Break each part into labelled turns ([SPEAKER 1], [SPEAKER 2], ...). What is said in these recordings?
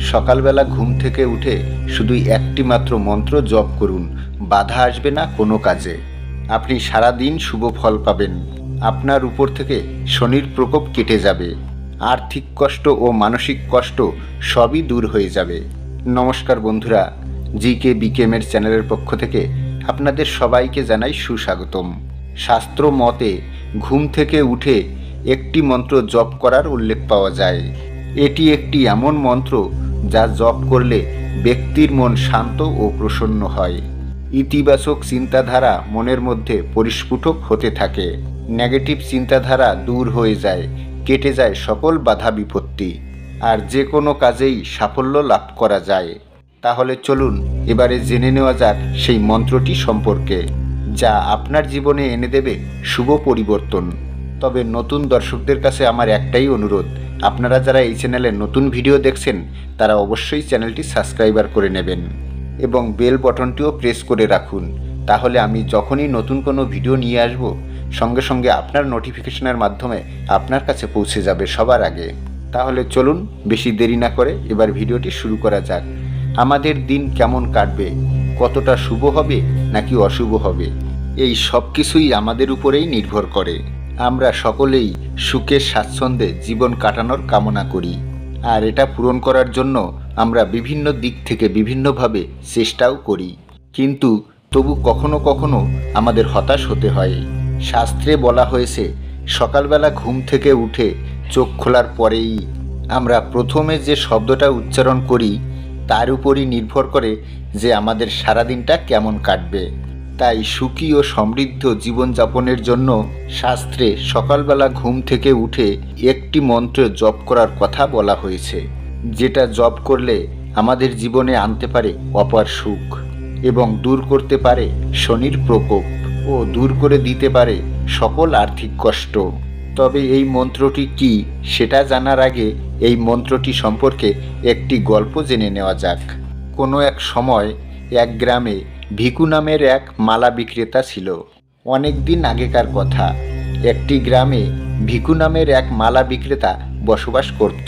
[SPEAKER 1] সকালবেলা ঘুম থেকে উঠে শুধু একটি মাত্র মন্ত্র জপ করুন, বাধা আসবে না কোনো কাজে। আপনি সারা দিন শুভ ফল পাবেন। আপনার উপর থেকে শনির প্রকোপ কেটে যাবে। আর্থিক কষ্ট ও মানসিক কষ্ট সবই দূর হয়ে যাবে। নমস্কার বন্ধুরা, জিকে বিকেএমের চ্যানেলের পক্ষ থেকে আপনাদের সবাইকে জানাই সুস্বাগতম। শাস্ত্র মতে ঘুম থেকে উঠে একটি মন্ত্র জপ করার উল্লেখ পাওয়া যায়। এটি একটি এমন মন্ত্র যা জপ করলে ব্যক্তির মন শান্ত ও প্রসন্ন হয়। ইতিবাচক চিন্তাধারা মনের মধ্যে পরিস্ফুটক হতে থাকে। নেগেটিভ চিন্তাধারা দূর হয়ে যায়, কেটে যায় সকল বাধা বিপত্তি, আর যে কোনো কাজেই সাফল্য লাভ করা যায়। তাহলে চলুন এবারে জেনে নেওয়া যাক সেই মন্ত্রটি সম্পর্কে, যা আপনার জীবনে এনে দেবে শুভ পরিবর্তন। তবে নতুন দর্শকদের কাছে আমার একটাই অনুরোধ, আপনারা যারা এই চ্যানেলে নতুন ভিডিও দেখছেন তারা অবশ্যই চ্যানেলটি সাবস্ক্রাইবার করে নেবেন এবং বেল বটনটিও প্রেস করে রাখুন। তাহলে আমি যখনই নতুন কোনো ভিডিও নিয়ে আসব, সঙ্গে সঙ্গে আপনার নোটিফিকেশনের মাধ্যমে আপনার কাছে পৌঁছে যাবে সবার আগে। তাহলে চলুন বেশি দেরি না করে এবার ভিডিওটি শুরু করা যাক। আমাদের দিন কেমন কাটবে, কতটা শুভ হবে নাকি অশুভ হবে, এই সব কিছুই আমাদের উপরেই নির্ভর করে। আমরা সকলেই সুখে স্বাচ্ছন্দ্যে জীবন কাটানোর কামনা করি, আর এটা পূরণ করার জন্য আমরা বিভিন্ন দিক থেকে বিভিন্নভাবে চেষ্টাও করি, কিন্তু তবু কখনো কখনো আমাদের হতাশ হতে হয়। শাস্ত্রে বলা হয়েছে, সকালবেলা ঘুম থেকে উঠে চোখ খোলার পরেই আমরা প্রথমে যে শব্দটা উচ্চারণ করি তার উপরই নির্ভর করে যে আমাদের সারাদিনটা কেমন কাটবে। তাই সুখী ও সমৃদ্ধ জীবনযাপনের জন্য শাস্ত্রে সকালবেলা ঘুম থেকে উঠে একটি মন্ত্র জপ করার কথা বলা হয়েছে, যেটা জপ করলে আমাদের জীবনে আনতে পারে অপার সুখ এবং দূর করতে পারে শনির প্রকোপ ও দূর করে দিতে পারে সকল আর্থিক কষ্ট। তবে এই মন্ত্রটি কি সেটা জানার আগে এই মন্ত্রটি সম্পর্কে একটি গল্প জেনে নেওয়া যাক। কোনো এক সময় এক গ্রামে ভিকু নামের এক মালা বিক্রেতা ছিল। অনেক দিন আগেকার কথা। একটি গ্রামে ভিকু নামের এক মালা বিক্রেতা বসবাস করত।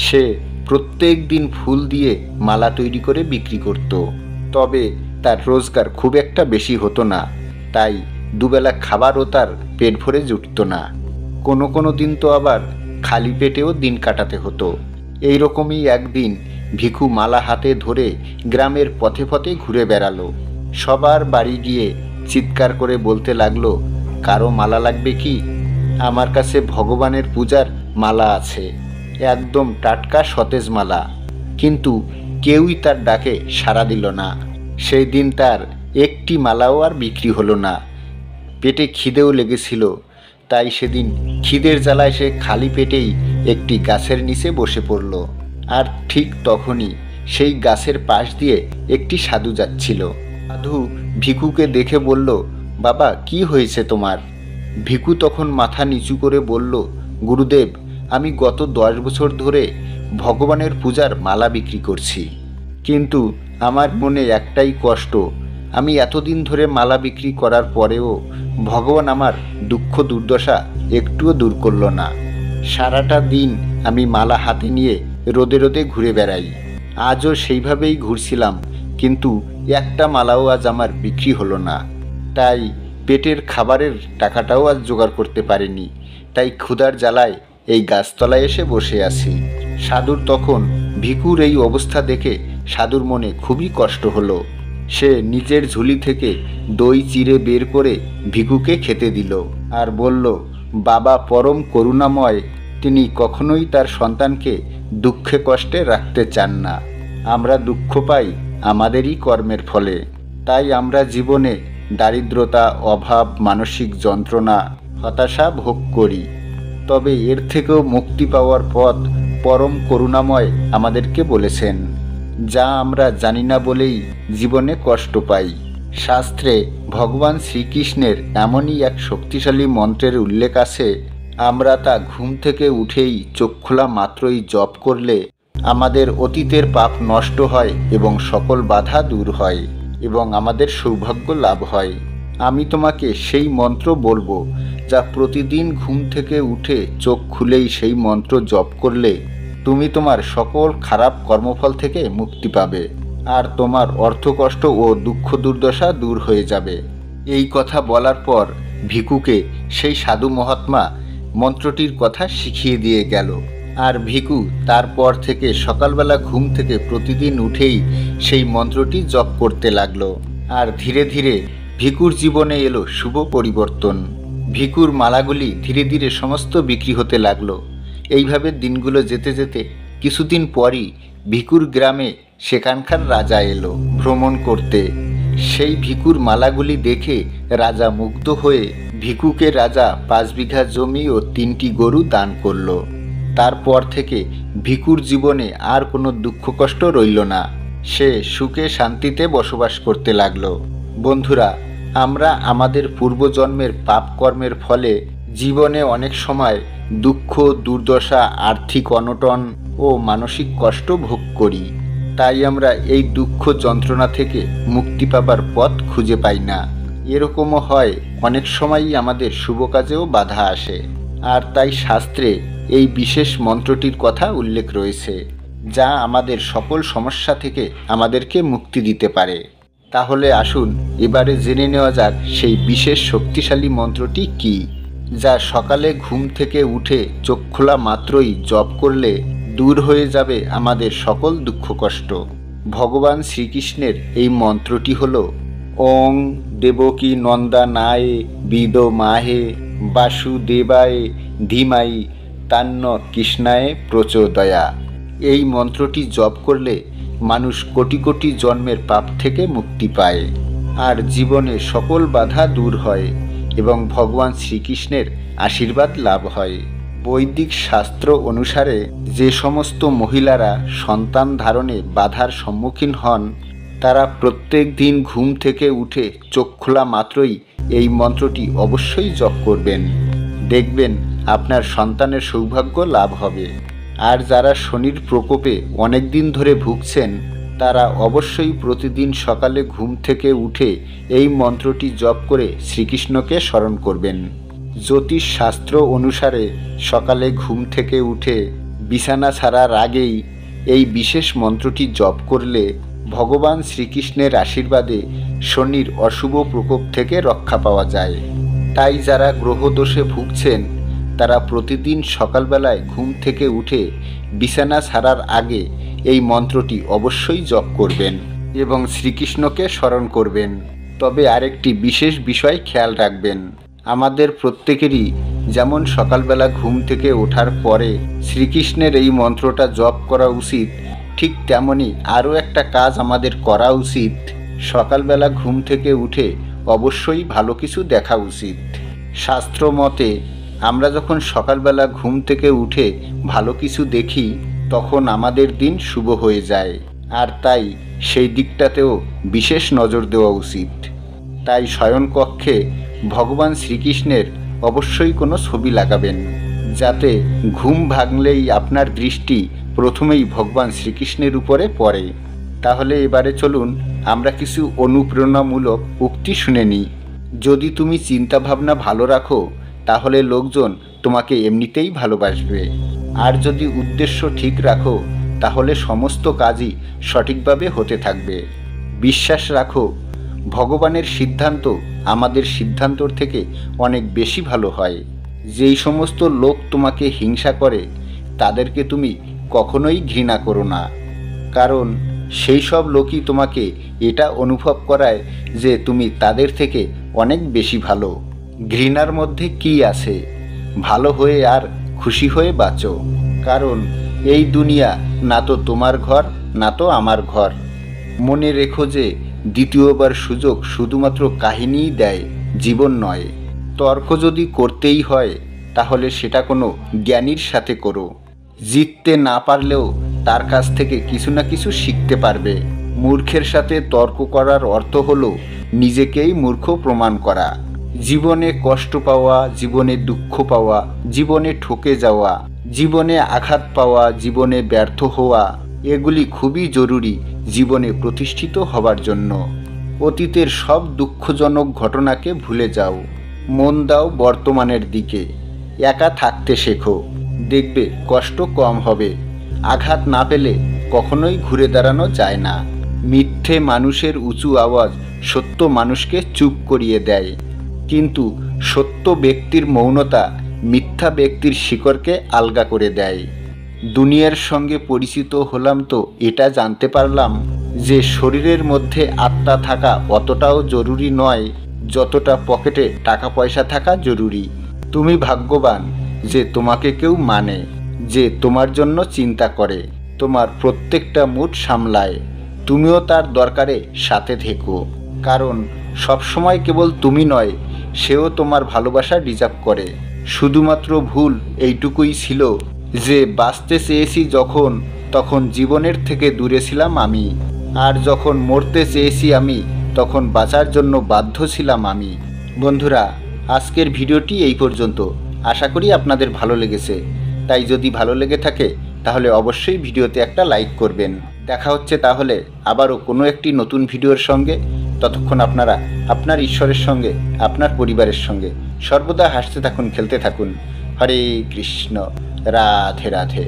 [SPEAKER 1] সে প্রত্যেক দিন ফুল দিয়ে মালা তৈরি করে বিক্রি করত। তবে তার রোজগার খুব একটা বেশি হতো না, তাই দুবেলা খাবারও তার পেট ভরে জুটত না। কোনো কোনো দিন তো আবার খালি পেটেও দিন কাটাতে হতো। এই রকমই একদিন ভিখু মালা হাতে ধরে গ্রামের পথে পথে ঘুরে বেড়ালো। সবার বাড়ি গিয়ে চিৎকার করে বলতে লাগলো, কারো মালা লাগবে কি? আমার কাছে ভগবানের পূজার মালা আছে, একদম টাটকা সতেজ মালা। কিন্তু কেউই তার ডাকে সাড়া দিল না। সেই দিন তার একটি মালাও আর বিক্রি হলো না। পেটে খিদেও লেগেছিল, তাই সেদিন খিদের জ্বালায় সে খালি পেটেই একটি গাছের নিচে বসে পড়ল। আর ঠিক তখনই সেই গাছের পাশ দিয়ে একটি সাধু যাচ্ছিল। সাধু ভিকুকে দেখে বলল, বাবা, কি হয়েছে তোমার? ভিকু তখন মাথা নিচু করে বলল, গুরুদেব, আমি গত 10 বছর ধরে ভগবানের পূজার মালা বিক্রি করছি, কিন্তু আমার মনে একটাই কষ্ট, আমি এতদিন ধরে মালা বিক্রি করার পরেও ভগবান আমার দুঃখ দুর্দশা একটুও দূর করল না। সারাটা দিন আমি মালা হাতে নিয়ে রোদে রোদে ঘুরে বেড়াই। আজও সেইভাবেই ঘুরছিলাম, কিন্তু একটা মালাও আজ আমার বিক্রি হলো না। তাই পেটের খাবারের টাকাটাও আজ জোগাড় করতে পারিনি। তাই ক্ষুধার জ্বালায় এই গাছতলায় এসে বসে আছি। সাধুর তখন ভিকুর এই অবস্থা দেখে সাধুর মনে খুবই কষ্ট হলো। সে নিজের ঝুলি থেকে দই চিড়ে বের করে ভিকুকে খেতে দিল আর বলল, বাবা পরম করুণাময়, তিনি কখনোই তার সন্তানকে দুঃখে কষ্টে রাখতে চান না। আমরা দুঃখ পাই আমাদেরই কর্মের ফলে। তাই আমরা জীবনে দারিদ্রতা, অভাব, মানসিক যন্ত্রণা, হতাশা ভোগ করি। তবে এর থেকেও মুক্তি পাওয়ার পথ পরম করুণাময় আমাদেরকে বলেছেন, যা আমরা জানি না বলেই জীবনে কষ্ট পাই। শাস্ত্রে ভগবান শ্রীকৃষ্ণের এমনই এক শক্তিশালী মন্ত্রের উল্লেখ আছে, আমরা তা ঘুম থেকে উঠেই চোখ খোলা মাত্রই জপ করলে আমাদের অতীতের পাপ নষ্ট হয় এবং সকল বাধা দূর হয় এবং আমাদের সৌভাগ্য লাভ হয়। আমি তোমাকে সেই মন্ত্র বলবো, যা প্রতিদিন ঘুম থেকে উঠে চোখ খুলেই সেই মন্ত্র জপ করলে তুমি তোমার সকল খারাপ কর্মফল থেকে মুক্তি পাবে, আর তোমার অর্থকষ্ট ও দুঃখ দুর্দশা দূর হয়ে যাবে। এই কথা বলার পর ভিকুকে সেই সাধু মহাত্মা মন্ত্রটির কথা শিখিয়ে দিয়ে গেল। আর ভিকু তারপর থেকে সকালবেলা ঘুম থেকে প্রতিদিন উঠেই সেই মন্ত্রটি জপ করতে লাগলো। আর ধীরে ধীরে ভিকুর জীবনে এলো শুভ পরিবর্তন। ভিকুর মালাগুলি ধীরে ধীরে সমস্ত বিক্রি হতে লাগলো। এইভাবে দিনগুলো যেতে যেতে কিছুদিন পরই ভিকুর গ্রামে সেখানকার রাজা এলো ভ্রমণ করতে। সেই ভিকুর মালাগুলি দেখে রাজা মুগ্ধ হয়ে ভিকুকে রাজা 5 বিঘা জমি ও 3টি গরু দান করল। তারপর থেকে ভিকুর জীবনে আর কোনো দুঃখ কষ্ট রইল না। সে সুখে শান্তিতে বসবাস করতে লাগলো। বন্ধুরা, আমরা আমাদের পূর্বজন্মের পাপ কর্মের ফলে জীবনে অনেক সময় দুঃখ দুর্দশা, আর্থিক অনটন ও মানসিক কষ্ট ভোগ করি। তাই আমরা এই দুঃখ যন্ত্রণা থেকে মুক্তি পাবার পথ খুঁজে পাই না। এরকমও হয় অনেক সময়ই আমাদের শুভ কাজেও বাধা আসে। আর তাই শাস্ত্রে এই বিশেষ মন্ত্রটির কথা উল্লেখ রয়েছে, যা আমাদের সকল সমস্যা থেকে আমাদেরকে মুক্তি দিতে পারে। তাহলে আসুন এবারে জেনে নেওয়া যাক সেই বিশেষ শক্তিশালী মন্ত্রটি কি, যা সকালে ঘুম থেকে উঠে চোখ খোলা মাত্রই জপ করলে দূর হয়ে যাবে আমাদের সকল দুঃখ কষ্ট। ভগবান শ্রীকৃষ্ণের এই মন্ত্রটি হল ওং দেবকী নন্দানায়ে বিদমাহে বাসুদেবায়ে ধীমাই তান্ন কৃষ্ণায়ে প্রচোদয়া। এই মন্ত্রটি জপ করলে মানুষ কোটি কোটি জন্মের পাপ থেকে মুক্তি পায়, আর জীবনে সকল বাধা দূর হয় এবং ভগবান শ্রীকৃষ্ণের আশীর্বাদ লাভ হয়। বৈদিক শাস্ত্র অনুসারে যে সমস্ত মহিলারা সন্তান ধারণে বাধার সম্মুখীন হন, তারা প্রত্যেক দিন ঘুম থেকে উঠে চোখ খোলা মাত্রই এই মন্ত্রটি অবশ্যই জপ করবেন। দেখবেন আপনার সন্তানের সৌভাগ্য লাভ হবে। আর যারা শনির প্রকোপে অনেক দিন ধরে ভুগছেন, তারা অবশ্যই প্রতিদিন সকালে ঘুম থেকে উঠে এই মন্ত্রটি জপ করে শ্রীকৃষ্ণকে স্মরণ করবেন। জ্যোতিষ শাস্ত্র অনুসারে সকালে ঘুম থেকে উঠে বিছানা ছাড়ার আগেই এই বিশেষ মন্ত্রটি জপ করলে ভগবান শ্রীকৃষ্ণের আশীর্বাদে শনির অশুভ প্রকোপ থেকে রক্ষা পাওয়া যায়। তাই যারা গ্রহদোষে ভুগছেন, তারা প্রতিদিন সকালবেলায় ঘুম থেকে উঠে বিছানা ছাড়ার আগে এই মন্ত্রটি অবশ্যই জপ করবেন এবং শ্রীকৃষ্ণকে স্মরণ করবেন। তবে আরেকটি বিশেষ বিষয় খেয়াল রাখবেন, আমাদের প্রত্যেকেরই যেমন সকালবেলা ঘুম থেকে ওঠার পরে শ্রীকৃষ্ণের এই মন্ত্রটা জপ করা উচিত, ঠিক তেমনি আরও একটা কাজ আমাদের করা উচিত। সকালবেলা ঘুম থেকে উঠে অবশ্যই ভালো কিছু দেখা উচিত। শাস্ত্র মতে আমরা যখন সকালবেলা ঘুম থেকে উঠে ভালো কিছু দেখি, তখন আমাদের দিন শুভ হয়ে যায়। আর তাই সেই দিকটাতেও বিশেষ নজর দেওয়া উচিত। তাই শয়নকক্ষে ভগবান শ্রীকৃষ্ণের অবশ্যই কোনো ছবি লাগাবেন, যাতে ঘুম ভাঙলেই আপনার দৃষ্টি প্রথমেই ভগবান শ্রীকৃষ্ণের উপরে পড়ে। তাহলে এবারে চলুন আমরা কিছু অনুপ্রেরণামূলক উক্তি শুনে নিই। যদি তুমি চিন্তাভাবনা ভালো রাখো, তাহলে লোকজন তোমাকে এমনিতেই ভালোবাসবে। আর যদি উদ্দেশ্য ঠিক রাখো, তাহলে সমস্ত কাজই সঠিকভাবে হতে থাকবে। বিশ্বাস রাখো, ভগবানের সিদ্ধান্ত আমাদের সিদ্ধান্তর থেকে অনেক বেশি ভালো হয়। যেই সমস্ত লোক তোমাকে হিংসা করে, তাদেরকে তুমি কখনোই ঘৃণা করো না, কারণ সেই সব লোকই তোমাকে এটা অনুভব করায় যে তুমি তাদের থেকে অনেক বেশি ভালো। ঘৃণার মধ্যে কি আছে? ভালো হয়ে আর খুশি হয়ে বাঁচো, কারণ এই দুনিয়া না তো তোমার ঘর, না তো আমার ঘর। মনে রেখো যে দ্বিতীয়বার সুযোগ শুধুমাত্র কাহিনীই দেয়, জীবন নয়। তর্ক যদি করতেই হয়, তাহলে সেটা কোনো জ্ঞানীর সাথে করো। জিততে না পারলেও তার কাছ থেকে কিছু না কিছু শিখতে পারবে। মূর্খের সাথে তর্ক করার অর্থ হলো নিজেকেই মূর্খ প্রমাণ করা। জীবনে কষ্ট পাওয়া, জীবনে দুঃখ পাওয়া, জীবনে ঠকে যাওয়া, জীবনে আঘাত পাওয়া, জীবনে ব্যর্থ হওয়া, এগুলি খুবই জরুরি জীবনে প্রতিষ্ঠিত হবার জন্য। অতীতের সব দুঃখজনক ঘটনাকে ভুলে যাও, মন দাও বর্তমানের দিকে। একা থাকতে শেখো, দেখবে কষ্ট কম হবে। আঘাত না পেলে কখনোই ঘুরে দাঁড়ানো যায় না। মিথ্যে মানুষের উঁচু আওয়াজ সত্য মানুষকে চুপ করিয়ে দেয়, কিন্তু সত্য ব্যক্তির মৌনতা মিথ্যা ব্যক্তির শিকড়কে আলগা করে দেয়। দুনিয়ার সঙ্গে পরিচিত হলাম তো এটা জানতে পারলাম যে শরীরের মধ্যে আত্মা থাকা অতটাও জরুরি নয় যতটা পকেটে টাকা পয়সা থাকা জরুরি। তুমি ভাগ্যবান যে তোমাকে কেউ মানে, যে তোমার জন্য চিন্তা করে, তোমার প্রত্যেকটা মুড সামলায়। তুমিও তার দরকারে সাথে থেকো, কারণ সবসময় কেবল তুমি নয়, সেও তোমার ভালোবাসা ডিজার্ভ করে। শুধুমাত্র ভুল এইটুকুই ছিল যে বাঁচতে চেয়েছি যখন, তখন জীবনের থেকে দূরে ছিলাম আমি, আর যখন মরতে চেয়েছি আমি, তখন বাঁচার জন্য বাধ্য ছিলাম আমি। বন্ধুরা, আজকের ভিডিওটি এই পর্যন্ত। আশা করি আপনাদের ভালো লেগেছে। তাই যদি ভালো লেগে থাকে তাহলে অবশ্যই ভিডিওতে একটা লাইক করবেন। দেখা হচ্ছে তাহলে আবারও কোনো একটি নতুন ভিডিওর সঙ্গে। ততক্ষণ আপনারা আপনার ঈশ্বরের সঙ্গে, আপনার পরিবারের সঙ্গে সর্বদা হাসতে থাকুন, খেলতে থাকুন। হরে কৃষ্ণ, রাধে রাধে।